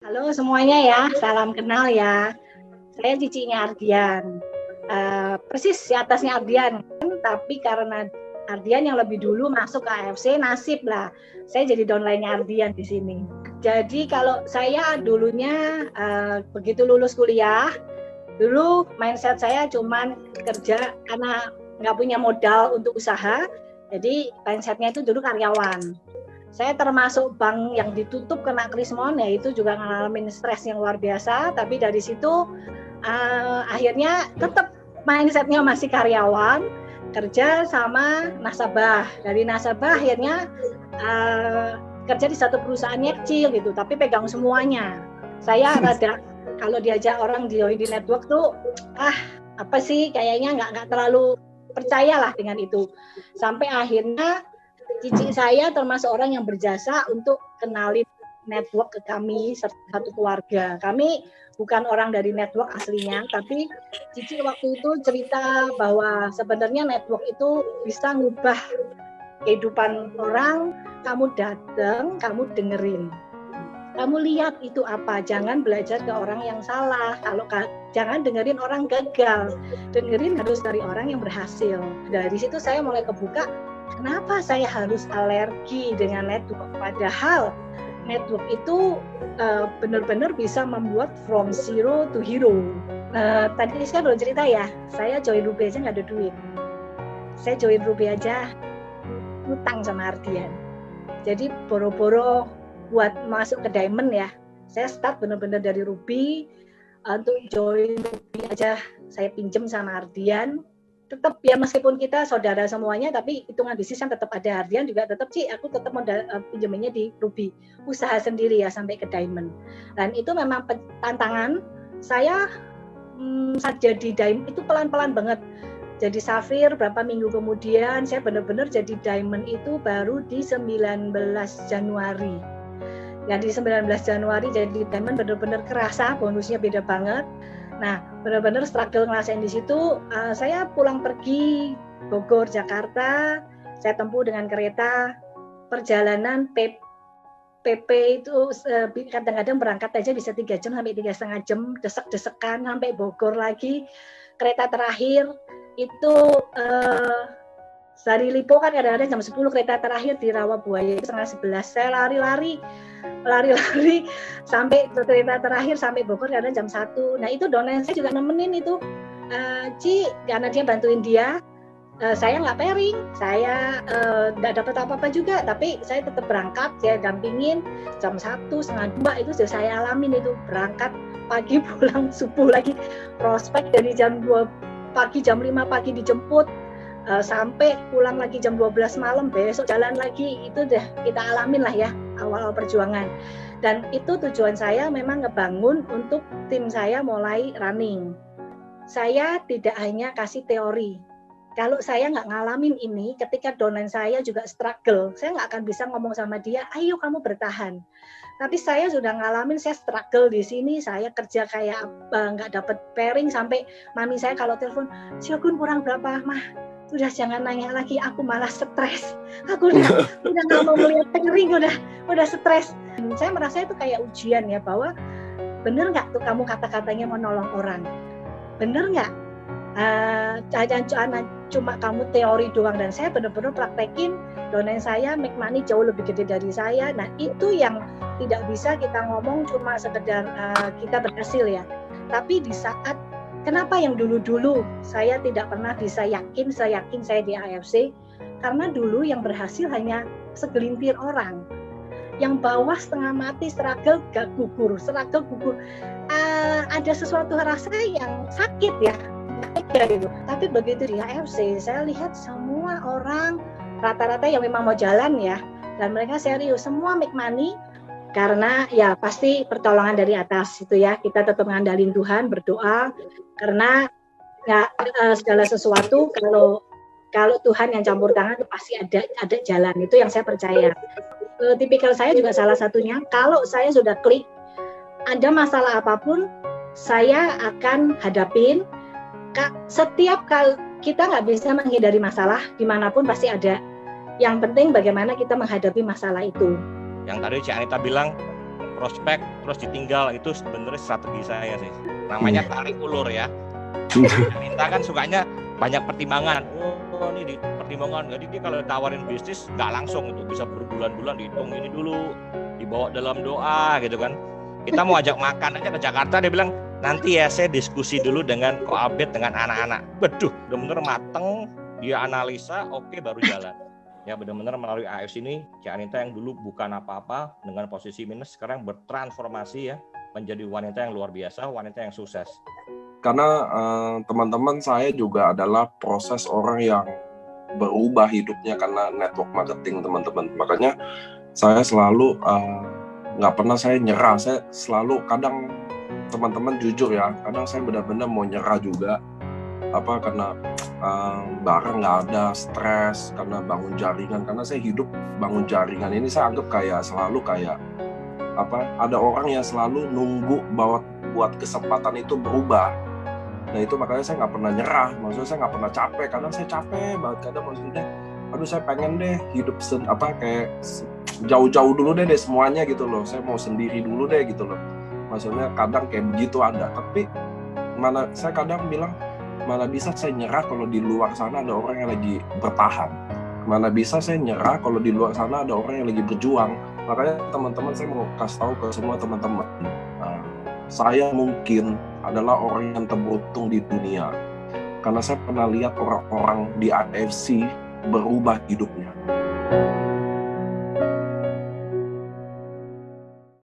Halo semuanya ya, salam kenal ya. Saya cicinya Ardian. Persis di atasnya Ardian, tapi karena Ardian yang lebih dulu masuk ke AFC, nasib lah. Saya jadi downline-nya Ardian di sini. Jadi kalau saya dulunya begitu lulus kuliah, dulu mindset saya cuman kerja karena nggak punya modal untuk usaha. Jadi mindsetnya itu dulu karyawan. Saya termasuk bank yang ditutup kena krismon, ya itu juga ngalamin stres yang luar biasa. Tapi dari situ akhirnya tetap mindsetnya masih karyawan, kerja sama nasabah. Dari nasabah akhirnya kerja di satu perusahaannya kecil gitu, tapi pegang semuanya. Saya rada kalau diajak orang di network tuh apa sih, kayaknya nggak terlalu percayalah dengan itu. Sampai akhirnya cici saya termasuk orang yang berjasa untuk kenalin network ke kami satu keluarga. Kami bukan orang dari network aslinya, tapi cici waktu itu cerita bahwa sebenarnya network itu bisa ngubah kehidupan orang. Kamu datang, kamu dengerin. Kamu lihat itu apa, jangan belajar ke orang yang salah. Jangan dengerin orang gagal, dengerin harus dari orang yang berhasil. Dari situ saya mulai kebuka, kenapa saya harus alergi dengan network, padahal network itu benar-benar bisa membuat from zero to hero. Tadi saya belum cerita ya, saya join Ruby aja nggak ada duit. Saya join Ruby aja utang sama Ardian. Jadi boro-boro buat masuk ke Diamond ya, saya start benar-benar dari Ruby. Untuk join Ruby aja saya pinjem sama Ardian. Tetap ya, meskipun kita saudara semuanya, tapi hitungan bisnis kan tetap ada. Ardian juga tetap aku tetap modal pinjemennya di Ruby, usaha sendiri ya sampai ke Diamond. Dan itu memang tantangan saya. Saat jadi Diamond itu pelan-pelan banget. Jadi Safir berapa minggu kemudian, saya benar-benar jadi Diamond itu baru di 19 Januari. Ya di 19 Januari jadi Diamond benar-benar kerasa, bonusnya beda banget. Nah, benar-benar struggle ngerasain di situ. Saya pulang pergi Bogor, Jakarta, saya tempuh dengan kereta. Perjalanan PP itu kadang-kadang berangkat aja bisa 3 jam sampai 3,5 jam, desek-desekan sampai Bogor lagi. Kereta terakhir itu dari Lipo kan kadang-kadang jam 10, kereta terakhir di Rawabuaya 10:30. Saya lari-lari sampai kereta terakhir sampai Bogor kadang jam 1. Nah itu downline saya juga nemenin itu, Ci, karena dia bantuin dia. Saya nggak pairing, saya nggak dapat apa-apa juga, tapi saya tetap berangkat, saya dampingin jam 1, setengah 2 itu sudah saya alamin itu, berangkat pagi pulang subuh lagi, prospek dari jam 2 pagi, jam 5 pagi dijemput, sampai pulang lagi jam 12 malam, besok jalan lagi. Itu udah kita alamin lah ya awal perjuangan. Dan itu tujuan saya memang ngebangun untuk tim saya mulai running. Saya tidak hanya kasih teori. Kalau saya nggak ngalamin ini, ketika downline saya juga struggle, saya nggak akan bisa ngomong sama dia, ayo kamu bertahan. Tapi saya sudah ngalamin, saya struggle di sini, saya kerja kayak nggak dapat pairing, sampai mami saya kalau telepon, Siogun kurang berapa, mah? Sudah jangan nanya lagi, aku malah stres. Aku udah nggak mau melihat pairing, udah stres. Saya merasa itu kayak ujian ya, bahwa bener nggak tuh kamu kata-katanya menolong orang? Bener nggak? Jangan cuma kamu teori doang. Dan saya benar-benar praktekin. Downline saya make money jauh lebih gede dari saya. Nah itu yang tidak bisa kita ngomong cuma sekedar kita berhasil ya. Tapi di saat, kenapa yang dulu-dulu saya tidak pernah bisa yakin saya di AFC, karena dulu yang berhasil hanya segelintir orang. Yang bawah setengah mati, struggle gugur. Ada sesuatu rasa yang sakit ya. Gitu. Tapi begitu di AFC, saya lihat semua orang rata-rata yang memang mau jalan ya, dan mereka serius, semua make money, karena ya pasti pertolongan dari atas itu ya. Kita tetap ngandalin Tuhan, berdoa, karena segala sesuatu kalau Tuhan yang campur tangan itu pasti ada jalan. Itu yang saya percaya. Tipikal saya juga salah satunya, kalau saya sudah klik, ada masalah apapun saya akan hadapin. Setiap kali kita nggak bisa menghindari masalah, dimanapun pasti ada. Yang penting bagaimana kita menghadapi masalah itu. Yang tadi Cik Anita bilang, prospek terus ditinggal, itu sebenarnya strategi saya sih. Namanya tarik ulur ya. Kita kan sukanya banyak pertimbangan. Oh ini di pertimbangan, jadi dia kalau tawarin bisnis nggak langsung, itu bisa berbulan-bulan dihitung ini dulu, dibawa dalam doa gitu kan. Kita mau ajak makan aja ke Jakarta, dia bilang nanti ya saya diskusi dulu dengan Ko Abed dengan anak-anak. Beduh, benar-benar mateng, dia analisa, oke baru jalan. Ya benar-benar melalui AFC ini, Cik Anita yang dulu bukan apa-apa dengan posisi minus, sekarang bertransformasi ya menjadi wanita yang luar biasa, wanita yang sukses. Karena teman-teman saya juga adalah proses orang yang berubah hidupnya karena network marketing teman-teman. Makanya saya selalu nggak pernah saya nyerah. Saya selalu, kadang teman-teman jujur ya, kadang saya benar-benar mau nyerah juga. Karena barang nggak ada, stres karena bangun jaringan. Karena saya hidup bangun jaringan ini, saya anggap kayak selalu kayak ada orang yang selalu nunggu buat kesempatan itu berubah. Nah itu makanya saya nggak pernah nyerah, maksudnya saya nggak pernah capek. Kadang saya capek banget, kadang maksudnya aduh saya pengen deh hidup kayak jauh-jauh dulu deh semuanya gitu loh, saya mau sendiri dulu deh gitu loh. Maksudnya kadang kayak begitu ada, tapi saya kadang bilang mana bisa saya nyerah kalau di luar sana ada orang yang lagi bertahan. Mana bisa saya nyerah kalau di luar sana ada orang yang lagi berjuang. Makanya teman-teman, saya mau kasih tahu ke semua teman-teman, saya mungkin adalah orang yang terberuntung di dunia karena saya pernah lihat orang-orang di AFC berubah hidupnya.